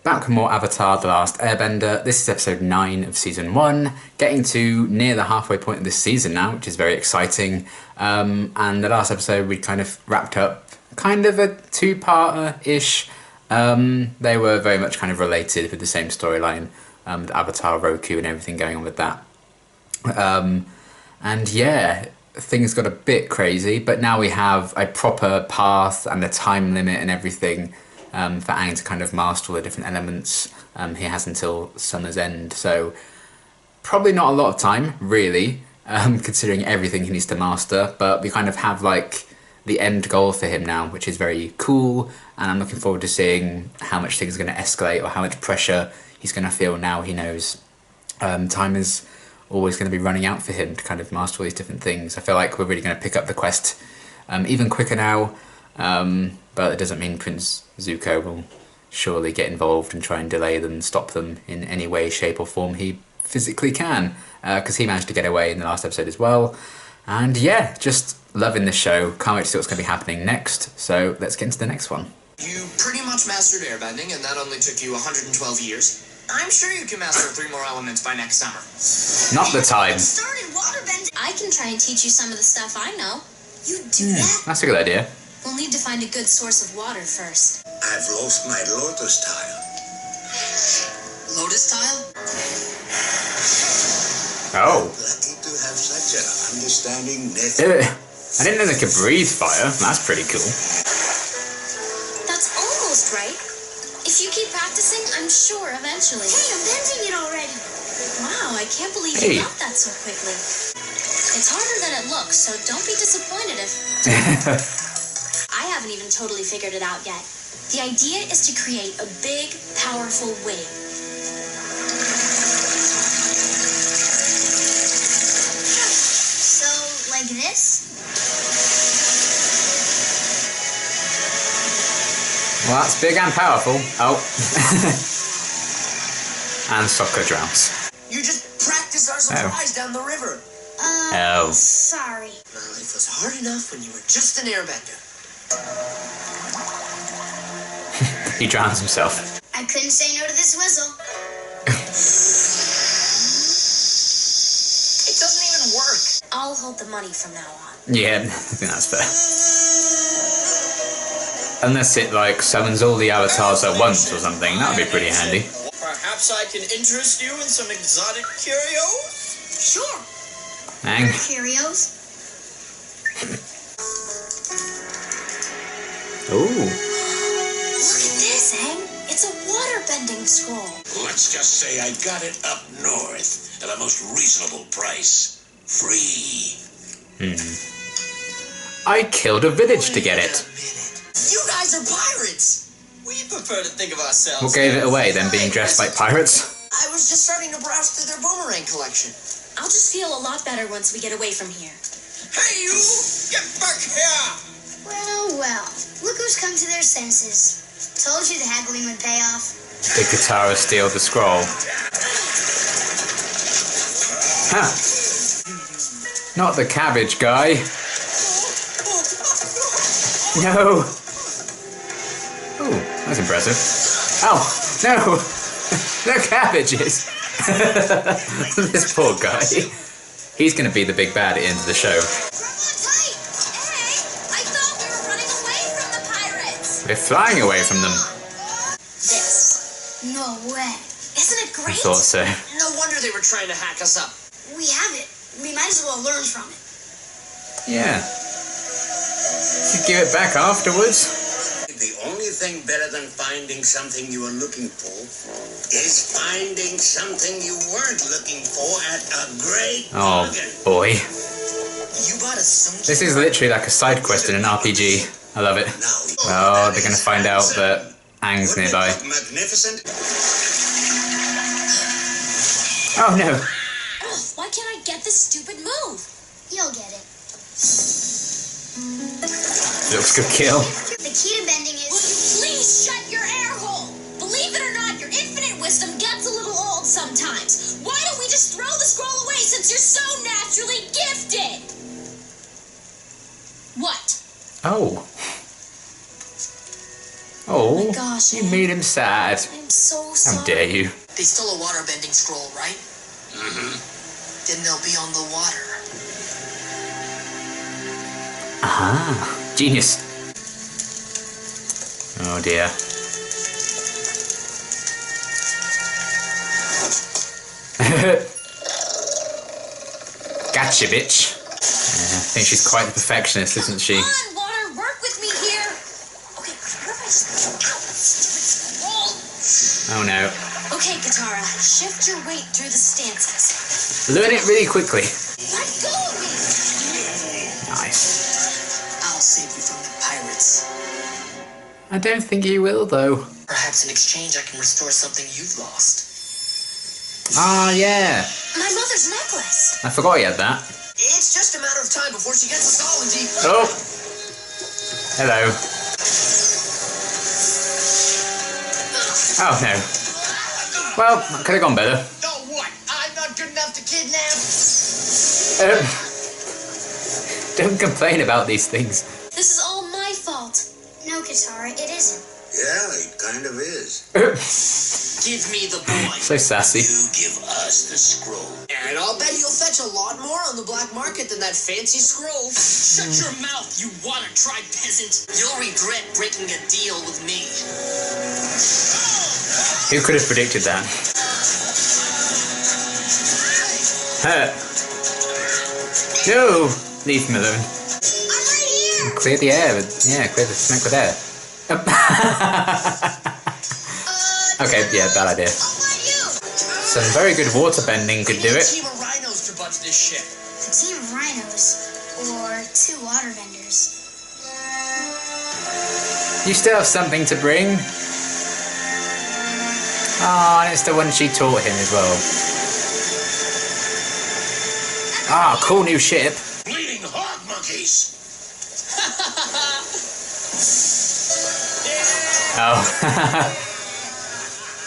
Back with more Avatar: The Last Airbender. This is episode 9 of season 1, getting to near the halfway point of this season now, which is very exciting. And the last episode we kind of wrapped up kind of a two-parter-ish. They were very much kind of related with the same storyline, with Avatar, Roku and everything going on with that. And yeah, things got a bit crazy, but now we have a proper path and a time limit and everything for Aang to kind of master all the different elements. He has until Summer's End, so probably not a lot of time, really, considering everything he needs to master, but we kind of have like the end goal for him now, which is very cool, and I'm looking forward to seeing how much things are going to escalate or how much pressure he's going to feel now he knows time is always going to be running out for him to kind of master all these different things. I feel like we're really going to pick up the quest even quicker now, but it doesn't mean Prince Zuko will surely get involved and try and delay them, stop them in any way, shape or form he physically can, because he managed to get away in the last episode as well. And yeah, just loving this show. Can't wait to see what's going to be happening next, so let's get into the next one. You pretty much mastered airbending, and that only took you 112 years. I'm sure you can master 3 more elements by next summer. Not the time. Started waterbending. I can try and teach you some of the stuff I know. You do that? That's a good idea. We'll need to find a good source of water first. I've lost my lotus tile. Lotus tile? Oh. Lucky to have such an understanding nephew. I didn't know they could breathe fire. That's pretty cool. That's almost right. If you keep practicing, I'm sure eventually. Hey, I'm bending it already. Wow, I can't believe you got that so quickly. It's harder than it looks, so don't be disappointed if... I haven't even totally figured it out yet. The idea is to create a big, powerful wave. So, like this? Well, that's big and powerful. Oh. And Sokka drowns. You just practiced our surprise down the river. Sorry. Well, it was hard enough when you were just an airbender. He drowns himself. I couldn't say no to this whistle. It doesn't even work. I'll hold the money from now on. Yeah, I think that's fair. Unless it, like, summons all the avatars at once or something. That would be pretty handy. Perhaps I can interest you in some exotic curios? Sure. Aang. Curios. Ooh. Look at this, Aang. It's a waterbending scroll. Let's just say I got it up north at a most reasonable price. Free. I killed a village to get it. You guys are pirates. We prefer to think of ourselves. What gave it away, then being dressed like pirates? I was just starting to browse through their boomerang collection. I'll just feel a lot better once we get away from here. Hey, you! Get back here! Well. Look who's come to their senses. Told you the haggling would pay off. Did Katara steal the scroll? Huh. Not the cabbage guy. No. Ooh, that's impressive. Oh, no. No cabbages. This poor guy. He's going to be the big bad at the end of the show. We're flying away from them. This. No way. Isn't it great? I thought so. No wonder they were trying to hack us up. We have it. We might as well learn from it. Yeah. You give it back afterwards. The only thing better than finding something you were looking for is finding something you weren't looking for at a great bargain. Oh, boy. You bought a sunken... This is literally like a side quest in an RPG. I love it. Oh, they're going to find out that Aang's nearby. Magnificent. Oh, no. Why can't I get this stupid move? You'll get it. Looks good kill. The key to bending is... Will you please shut your air hole? Believe it or not, your infinite wisdom gets a little old sometimes. Why don't we just throw the scroll away since you're so naturally gifted? What? Oh. Oh, my gosh, you made him sad. I'm so sorry. How dare you? They stole a waterbending scroll, right? Mm-hmm. Then they'll be on the water. Aha, genius. Oh dear. Gotcha, bitch. I think she's quite the perfectionist, isn't she? Come on, water, work with me here. Okay, what if I just... Ow, Oh no. okay, Katara, shift your weight through the stances. Learn it really quickly. Let go of me. Nice. I'll save you from the pirates. I don't think you will, though. Perhaps in exchange I can restore something you've lost. Ah, yeah. My mother's necklace. I forgot he had that. It's just a matter of time before she gets nostalgia. Oh. Hello. Oh, no. Well, that could have gone better. No, what? I'm not good enough to kidnap? Don't complain about these things. This is all my fault. No, Katara, it isn't. Yeah, it kind of is. Give me the boy. So sassy. You give us the scroll. And I'll bet you'll fetch a lot more on the black market than that fancy scroll. Shut your mouth, you water-tribe peasant. You'll regret breaking a deal with me. Who could have predicted that? No! Leave him alone. I'm right here. Clear the air. Yeah, clear the smoke with air. Okay, yeah, bad idea. I'll let you. Some very good waterbending could do We need a it. team of rhinos to budge this ship. A team of rhinos. Or 2 waterbenders. You still have something to bring. Ah, and it's the one she taught him as well. Ah, cool new ship. Bleeding hog monkeys. Oh,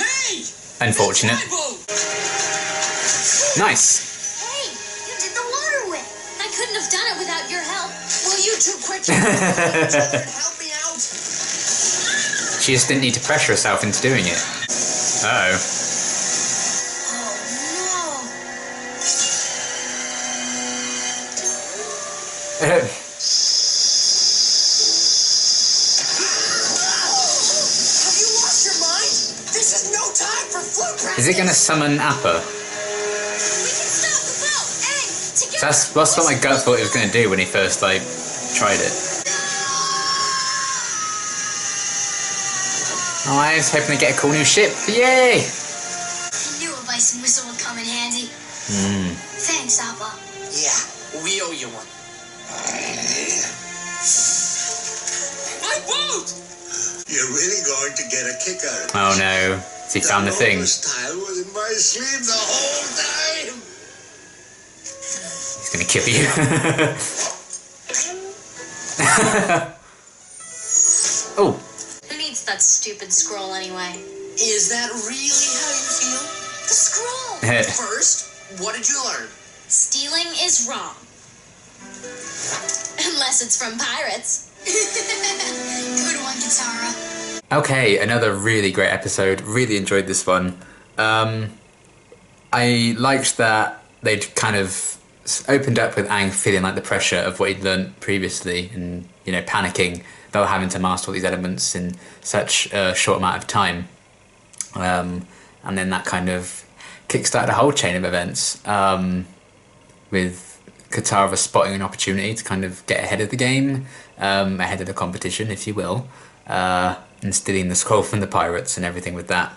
Hey! unfortunate. My boat! Nice. Hey, you did the water whip. I couldn't have done it without your help. Will you two quit your and help me out? She just didn't need to pressure herself into doing it. Uh-oh. Oh no. Have you lost your mind? This is no time for flute practice. Is it going to summon Appa? We can stop the boat. Aang, together. That's what my gut thought it was going to do when he first, like, tried it. Oh, I was hoping to get a cool new ship. Yay! I knew a bison whistle would come in handy. Thanks, Appa. Yeah, we owe you one. My boat! You're really going to get a kick out of it. Oh no. Has he found the thing? The style was in my sleeve the whole time. He's going to kill you. Oh. Who needs that stupid scroll anyway? Is that really how you feel? The scroll! First, what did you learn? Stealing is wrong. Unless it's from pirates. Good one, Katara. Okay, another really great episode. Really enjoyed this one. I liked that they'd kind of opened up with Aang feeling like the pressure of what he'd learned previously and, you know, panicking about having to master all these elements in such a short amount of time. And then that kind of kickstarted a whole chain of events with Katara spotting an opportunity to kind of get ahead of the game, ahead of the competition, if you will, and stealing the scroll from the pirates and everything with that.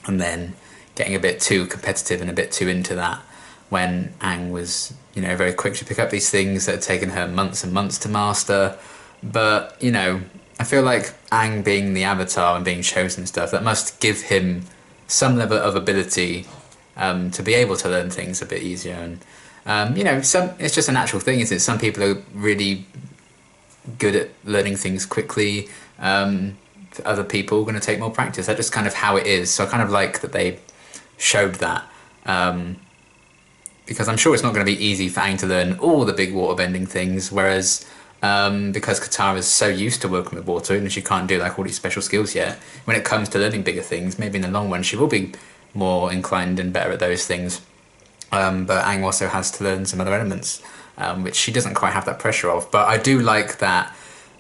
And then getting a bit too competitive and a bit too into that when Aang was, you know, very quick to pick up these things that had taken her months and months to master. But, you know, I feel like Aang being the Avatar and being chosen and stuff, that must give him some level of ability to be able to learn things a bit easier. And, you know, it's just a natural thing, isn't it? Some people are really good at learning things quickly. Other people are going to take more practice. That's just kind of how it is. So I kind of like that they showed that. Because I'm sure it's not going to be easy for Aang to learn all the big waterbending things, whereas because Katara's so used to working with water and she can't do like all these special skills yet. When it comes to learning bigger things, maybe in the long run she will be more inclined and better at those things. But Aang also has to learn some other elements, which she doesn't quite have that pressure of. But I do like that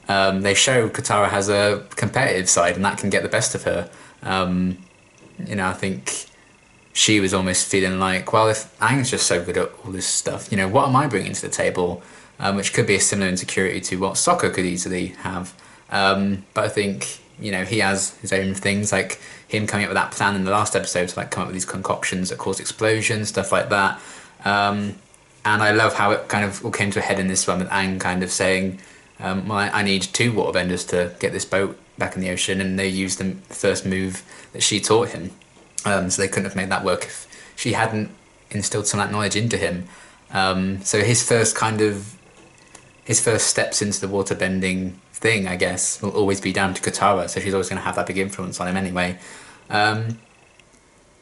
they show Katara has a competitive side and that can get the best of her. I think she was almost feeling like, well, if Aang's just so good at all this stuff, what am I bringing to the table? Which could be a similar insecurity to what Sokka could easily have. But I think, he has his own things, like him coming up with that plan in the last episode to like come up with these concoctions that cause explosions, stuff like that. And I love how it kind of all came to a head in this one with Aang kind of saying, well, I need 2 waterbenders to get this boat back in the ocean, and they used the first move that she taught him. So they couldn't have made that work if she hadn't instilled some of that knowledge into him. So his first steps into the waterbending thing, I guess, will always be down to Katara, so she's always going to have that big influence on him anyway. And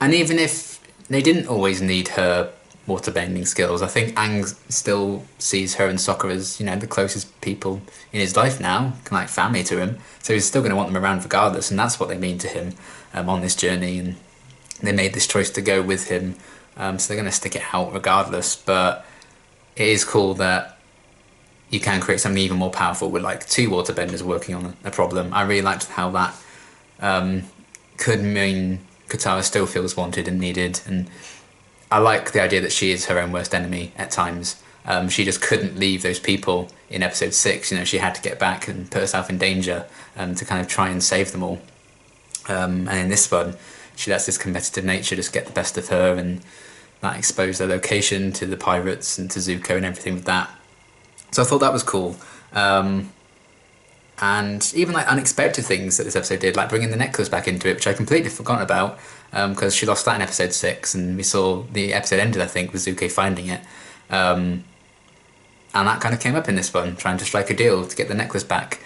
even if they didn't always need her waterbending skills, I think Aang still sees her and Sokka as, the closest people in his life now, like family to him, so he's still going to want them around regardless, and that's what they mean to him on this journey, and they made this choice to go with him, so they're going to stick it out regardless. But it is cool that you can create something even more powerful with like 2 waterbenders working on a problem. I really liked how that could mean Katara still feels wanted and needed, and I like the idea that she is her own worst enemy at times. She just couldn't leave those people in episode 6. She had to get back and put herself in danger to kind of try and save them all. And in this one, she lets this competitive nature just get the best of her, and that exposed their location to the pirates and to Zuko and everything with that. So I thought that was cool. And even like unexpected things that this episode did, like bringing the necklace back into it, which I completely forgot about, because she lost that in episode 6, and we saw the episode ended, I think, with Zuko finding it. And that kind of came up in this one, trying to strike a deal to get the necklace back.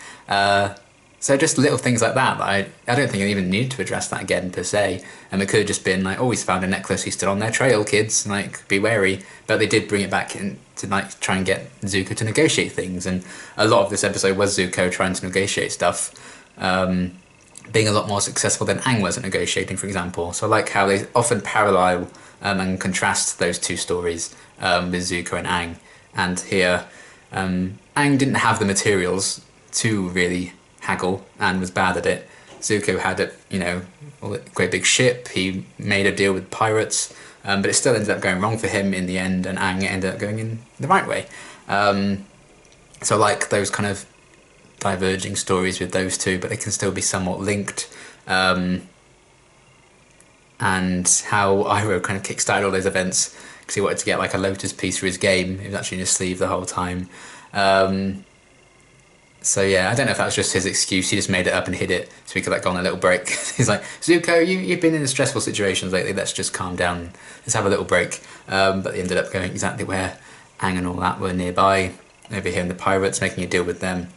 So just little things like that, I don't think I even needed to address that again per se. And it could have just been like, oh, he's found a necklace, he's still on their trail, kids, like, be wary. But they did bring it back in to like try and get Zuko to negotiate things. And a lot of this episode was Zuko trying to negotiate stuff, being a lot more successful than Aang was at negotiating, for example. So I like how they often parallel and contrast those 2 stories with Zuko and Aang. And here, Aang didn't have the materials to really haggle and was bad at it. Zuko had a great big ship, he made a deal with pirates, but it still ended up going wrong for him in the end, and Aang ended up going in the right way. So I like those kind of diverging stories with those 2, but they can still be somewhat linked. And how Iroh kind of kickstarted all those events because he wanted to get like a Lotus piece for his game. He was actually in his sleeve the whole time. So yeah, I don't know if that was just his excuse. He just made it up and hid it so he could like go on a little break. He's like, Zuko, you've been in stressful situations lately. Let's just calm down. Let's have a little break. But they ended up going exactly where Aang and all that were nearby, overhearing the pirates, making a deal with them.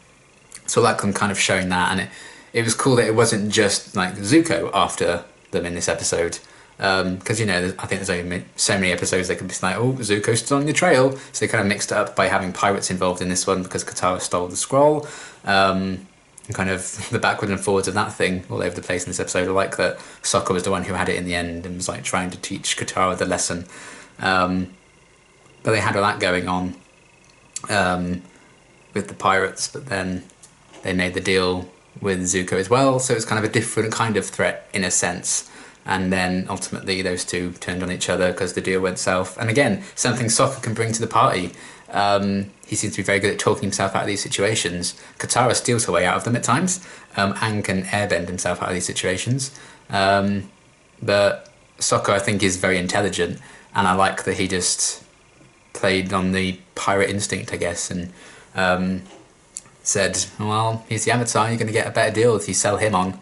So like them kind of showing that, and it was cool that it wasn't just like Zuko after them in this episode. Because I think there's only so many episodes they could be like, oh, Zuko's still on the trail, so they kind of mixed it up by having pirates involved in this one because Katara stole the scroll, and kind of the backwards and forwards of that thing all over the place in this episode. I like that Sokka was the one who had it in the end and was like trying to teach Katara the lesson, but they had all that going on with the pirates, but then they made the deal with Zuko as well, so it's kind of a different kind of threat in a sense. And then ultimately those 2 turned on each other because the deal went south. And again, something Sokka can bring to the party. He seems to be very good at talking himself out of these situations. Katara steals her way out of them at times. Aang can airbend himself out of these situations. But Sokka, I think, is very intelligent. And I like that he just played on the pirate instinct, I guess, and said, well, he's the Avatar, you're going to get a better deal if you sell him on.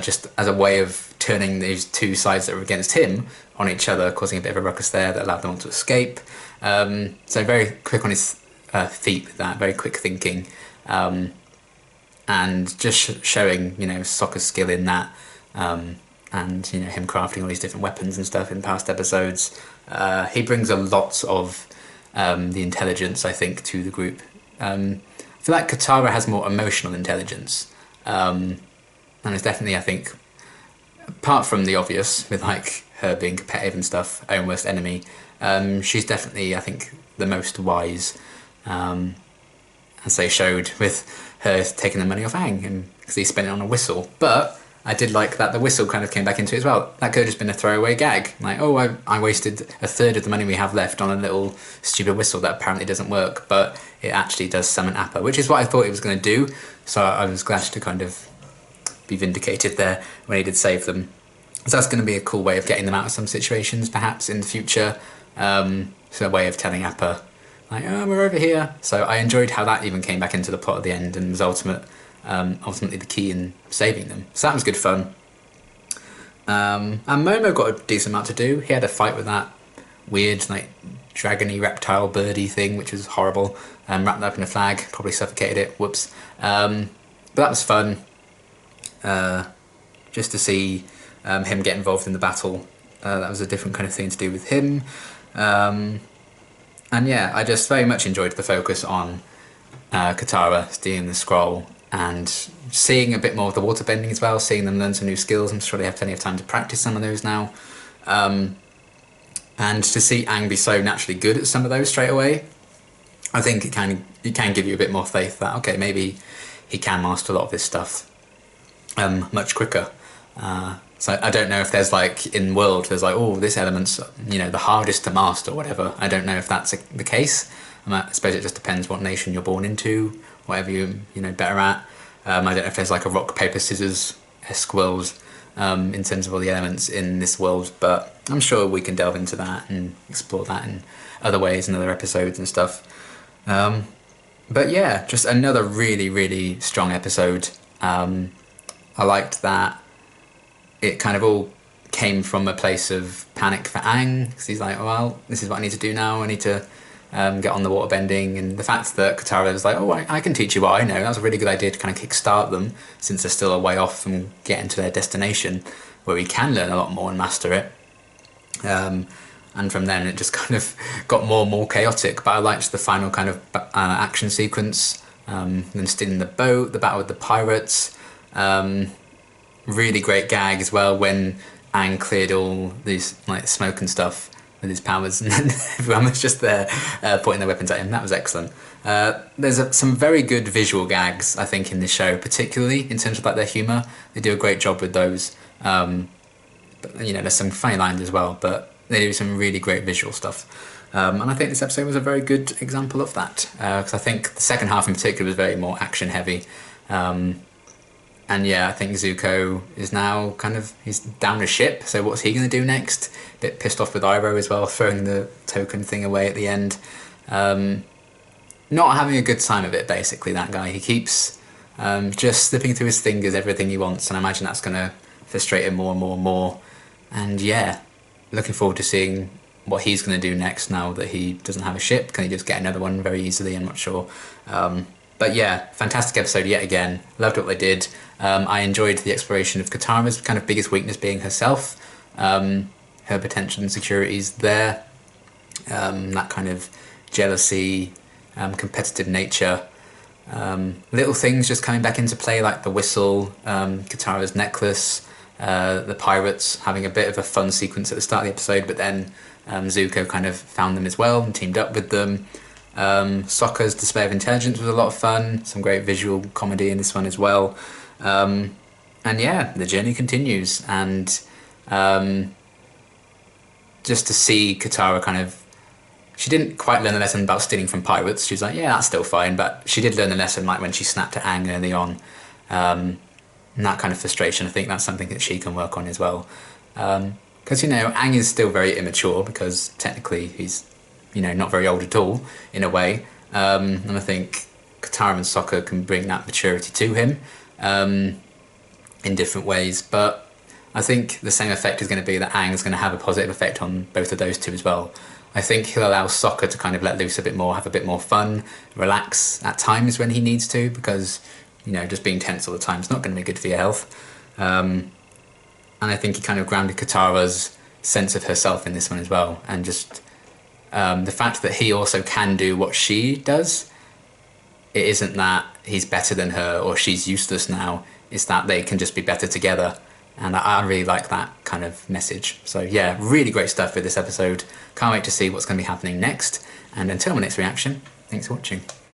Just as a way of turning these 2 sides that were against him on each other, causing a bit of a ruckus there that allowed them all to escape. So very quick on his feet with that, very quick thinking, and just showing Sokka's skill in that, and him crafting all these different weapons and stuff in past episodes. He brings a lot of the intelligence, I think, to the group. I feel like Katara has more emotional intelligence. And it's definitely, I think, apart from the obvious, with like her being competitive and stuff, own worst enemy, she's definitely, I think, the most wise, as they showed with her taking the money off Aang, because he spent it on a whistle. But I did like that the whistle kind of came back into it as well. That could have just been a throwaway gag. Like, oh, I wasted a third of the money we have left on a little stupid whistle that apparently doesn't work, but it actually does summon Appa, which is what I thought it was going to do. So I was glad to kind of be vindicated there when he did save them. So that's going to be a cool way of getting them out of some situations, perhaps in the future. So a way of telling Appa, like, oh, we're over here. So I enjoyed how that even came back into the plot at the end and was ultimately the key in saving them. So that was good fun. And Momo got a decent amount to do. He had a fight with that weird, like, dragony reptile birdie thing, which was horrible. Wrapped up in a flag, probably suffocated it. Whoops. But that was fun. Just to see him get involved in the battle. That was a different kind of thing to do with him. And yeah, I just very much enjoyed the focus on Katara stealing the scroll and seeing a bit more of the waterbending as well, seeing them learn some new skills. I'm sure they have plenty of time to practice some of those now. And to see Aang be so naturally good at some of those straight away, I think it can give you a bit more faith that, okay, maybe he can master a lot of this stuff much quicker. So I don't know if there's like, in World, there's like, oh, this element's, you know, the hardest to master or whatever. I don't know if that's the case. I suppose it just depends what nation you're born into, whatever you're, you know, better at. I don't know if there's like a rock, paper, scissors-esque world in terms of all the elements in this world, but I'm sure we can delve into that and explore that in other ways in other episodes and stuff. But yeah, just another really, really strong episode. I liked that it kind of all came from a place of panic for Aang, because he's like, well, this is what I need to do now, I need to get on the waterbending, and the fact that Katara was like, oh, I can teach you what I know, that was a really good idea to kind of kickstart them, since they're still a way off from getting to their destination, where we can learn a lot more and master it. And from then it just kind of got more and more chaotic, but I liked the final kind of action sequence, them stealing the boat, the battle with the pirates, really great gag as well when Aang cleared all these like smoke and stuff with his powers, and then everyone was just there pointing their weapons at him. That was excellent. There's some very good visual gags, I think, in this show, particularly in terms of like their humour. They do a great job with those. But, you know, there's some funny lines as well, but they do some really great visual stuff. And I think this episode was a very good example of that, because I think the second half in particular was very more action heavy. And yeah, I think Zuko is now he's down a ship, so what's he going to do next? Bit pissed off with Iroh as well, throwing the token thing away at the end. Not having a good time of it, basically, that guy. He keeps just slipping through his fingers everything he wants, and I imagine that's going to frustrate him more and more and more. And yeah, looking forward to seeing what he's going to do next now that he doesn't have a ship. Can he just get another one very easily? I'm not sure. But yeah, fantastic episode yet again. Loved what they did. I enjoyed the exploration of Katara's kind of biggest weakness being herself. Her potential insecurities there. That kind of jealousy, competitive nature. Little things just coming back into play, like the whistle, Katara's necklace, the pirates having a bit of a fun sequence at the start of the episode, but then Zuko kind of found them as well and teamed up with them. Sokka's display of intelligence was a lot of fun, some great visual comedy in this one as well. And yeah, the journey continues, and just to see Katara she didn't quite learn the lesson about stealing from pirates. She was like, yeah, that's still fine, but she did learn the lesson like when she snapped at Aang early on. And that kind of frustration, I think that's something that she can work on as well. Because, you know, Aang is still very immature, because technically he's, you know, not very old at all, in a way. And I think Katara and Sokka can bring that maturity to him in different ways. But I think the same effect is going to be that Aang is going to have a positive effect on both of those two as well. I think he'll allow Sokka to kind of let loose a bit more, have a bit more fun, relax at times when he needs to, because, you know, just being tense all the time is not going to be good for your health. And I think he kind of grounded Katara's sense of herself in this one as well, and just the fact that he also can do what she does, it isn't that he's better than her or she's useless now. It's that they can just be better together. And I really like that kind of message. So yeah, really great stuff with this episode. Can't wait to see what's going to be happening next. And until my next reaction, thanks for watching.